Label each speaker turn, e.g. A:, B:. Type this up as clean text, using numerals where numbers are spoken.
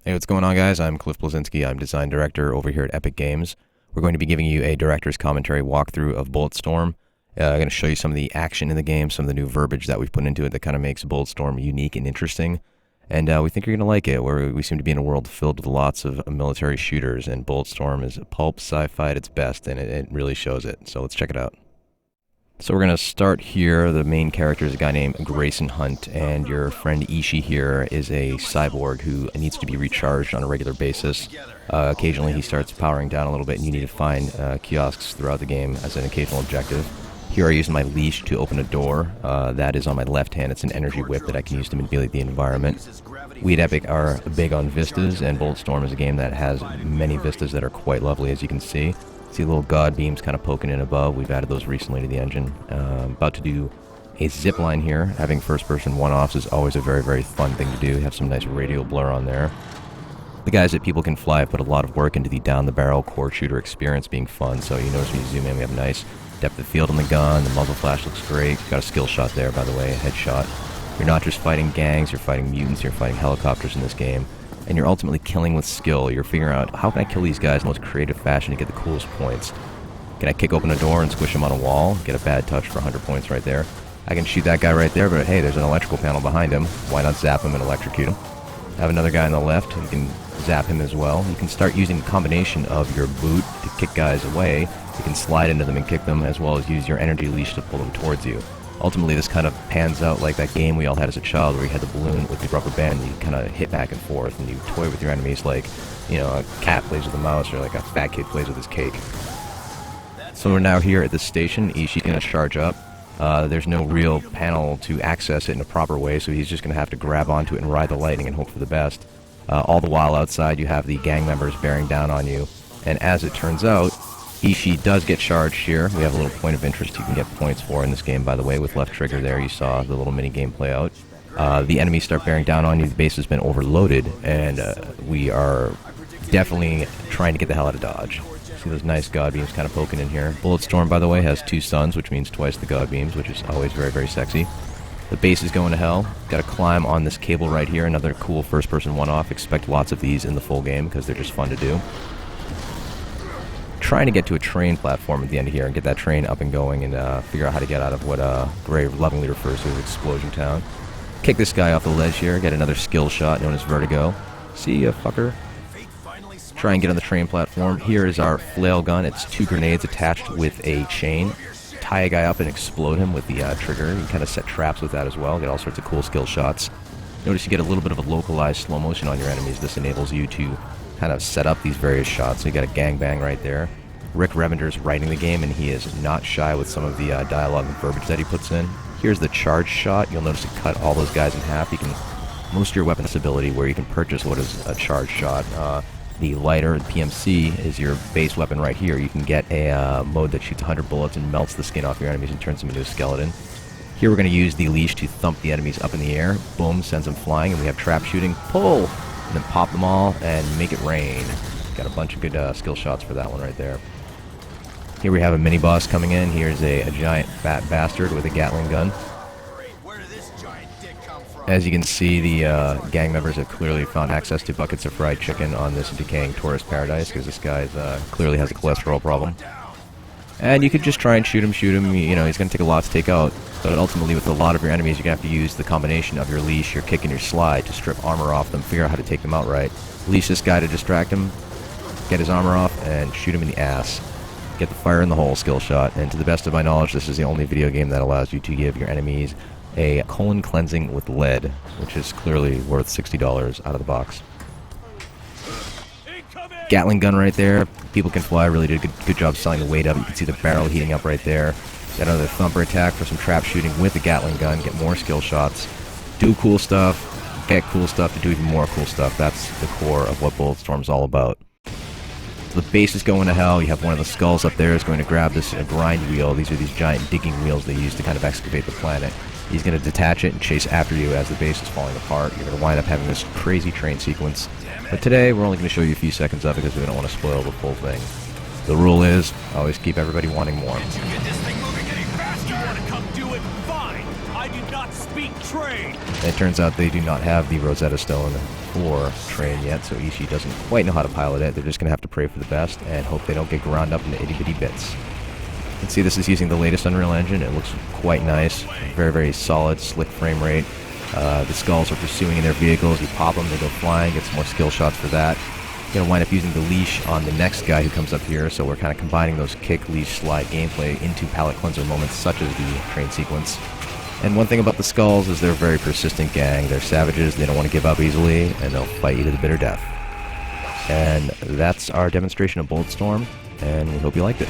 A: Hey, what's going on, guys? I'm Cliff Blazinski. I'm design director over here at Epic Games. We're going to be giving you a director's commentary walkthrough of Bulletstorm. I'm going to show you some of the action in the game, some of the new verbiage that we've put into it that kind of makes Bulletstorm unique and interesting. And we think you're going to like it. We seem to be in a world filled with lots of military shooters, and Bulletstorm is pulp sci-fi at its best, and it really shows it. So let's check it out. So we're going to start here. The main character is a guy named Grayson Hunt, and your friend Ishii here is a cyborg who needs to be recharged on a regular basis. Occasionally he starts powering down a little bit, and you need to find kiosks throughout the game as an occasional objective. Here I use my leash to open a door. That is on my left hand. It's an energy whip that I can use to manipulate the environment. We at Epic are big on vistas, and Bulletstorm is a game that has many vistas that are quite lovely, as you can see. See little god beams kind of poking in above. We've added those recently to the engine. About to do a zip line here. Having first-person one-offs is always a very, very fun thing to do. Have some nice radial blur on there. The guys at People Can Fly have put a lot of work into the down-the-barrel core shooter experience being fun, so you notice when you zoom in, we have a nice depth of field on the gun. The muzzle flash looks great. Got a skill shot there, by the way, a headshot. You're not just fighting gangs, you're fighting mutants, you're fighting helicopters in this game. And you're ultimately killing with skill. You're figuring out, how can I kill these guys in the most creative fashion to get the coolest points? Can I kick open a door and squish them on a wall? Get a bad touch for 100 points right there. I can shoot that guy right there, but hey, there's an electrical panel behind him. Why not zap him and electrocute him? Have another guy on the left. You can zap him as well. You can start using a combination of your boot to kick guys away. You can slide into them and kick them, as well as use your energy leash to pull them towards you. Ultimately, this kind of pans out like that game we all had as a child where you had the balloon with the rubber band and you kind of hit back and forth and you toy with your enemies like, you know, a cat plays with a mouse or like a fat kid plays with his cake. So we're now here at this station. Ishii's going to charge up. There's no real panel to access it in a proper way, so he's just going to have to grab onto it and ride the lightning and hope for the best. All the while outside you have the gang members bearing down on you. And as it turns out, Ishii does get charged here. We have a little point of interest you can get points for in this game, by the way, with left trigger there. You saw the little mini game play out. The enemies start bearing down on you. The base has been overloaded, and we are definitely trying to get the hell out of Dodge. See those nice god beams kind of poking in here. Bulletstorm, by the way, has 2 suns, which means twice the god beams, which is always very, very sexy. The base is going to hell. Got to climb on this cable right here. Another cool first-person one-off. Expect lots of these in the full game because they're just fun to do. Trying to get to a train platform at the end of here and get that train up and going and figure out how to get out of what Gray lovingly refers to as Explosion Town. Kick this guy off the ledge here, get another skill shot known as Vertigo. See ya, fucker. Try and get on the train platform. Here is our flail gun. It's 2 grenades attached with a chain. Tie a guy up and explode him with the trigger. You can kind of set traps with that as well. Get all sorts of cool skill shots. Notice you get a little bit of a localized slow motion on your enemies. This enables you to kind of set up these various shots. So you got a gangbang right there. Rick Revender's writing the game, and he is not shy with some of the dialogue and verbiage that he puts in. Here's the charge shot. You'll notice it cut all those guys in half. You can most of your weapons ability where you can purchase what is a charge shot. The lighter, the PMC, is your base weapon right here. You can get a mode that shoots 100 bullets and melts the skin off your enemies and turns them into a skeleton. Here we're going to use the leash to thump the enemies up in the air. Boom, sends them flying, and we have trap shooting. Pull! And then pop them all and make it rain. Got a bunch of good skill shots for that one right there. Here we have a mini-boss coming in. Here's a giant fat bastard with a Gatling gun. As you can see, the gang members have clearly found access to buckets of fried chicken on this decaying tourist paradise because this guy clearly has a cholesterol problem. And you could just try and shoot him, you know, he's going to take a lot to take out. But ultimately, with a lot of your enemies, you're going to have to use the combination of your leash, your kick, and your slide to strip armor off them, figure out how to take them out right. Leash this guy to distract him, get his armor off, and shoot him in the ass. Get the fire in the hole skill shot, and to the best of my knowledge, this is the only video game that allows you to give your enemies a colon cleansing with lead, which is clearly worth $60 out of the box. Gatling gun right there. People Can Fly really did a good job selling the weight up. You can see the barrel heating up right there. Got another thumper attack for some trap shooting with the Gatling gun. Get more skill shots. Do cool stuff. Get cool stuff to do even more cool stuff. That's the core of what Bulletstorm's all about. The base is going to hell. You have one of the skulls up there is going to grab this grind wheel. These are these giant digging wheels they use to kind of excavate the planet. He's going to detach it and chase after you as the base is falling apart. You're going to wind up having this crazy train sequence. But today, we're only going to show you a few seconds of it because we don't want to spoil the full thing. The rule is, always keep everybody wanting more.
B: Get this thing moving any faster! You want to come do it? Fine! I do not speak train.
A: And it turns out they do not have the Rosetta Stone for train yet, so Ishii doesn't quite know how to pilot it. They're just going to have to pray for the best and hope they don't get ground up into itty-bitty bits. You can see this is using the latest Unreal Engine. It looks quite nice. Very, very solid, slick frame rate. The skulls are pursuing in their vehicles. You pop them, they go flying, get some more skill shots for that. You're going to wind up using the leash on the next guy who comes up here, so we're kind of combining those kick, leash, slide gameplay into palate cleanser moments such as the train sequence. And one thing about the skulls is they're a very persistent gang. They're savages, they don't want to give up easily, and they'll fight you to the bitter death. And that's our demonstration of Bulletstorm, and we hope you liked it.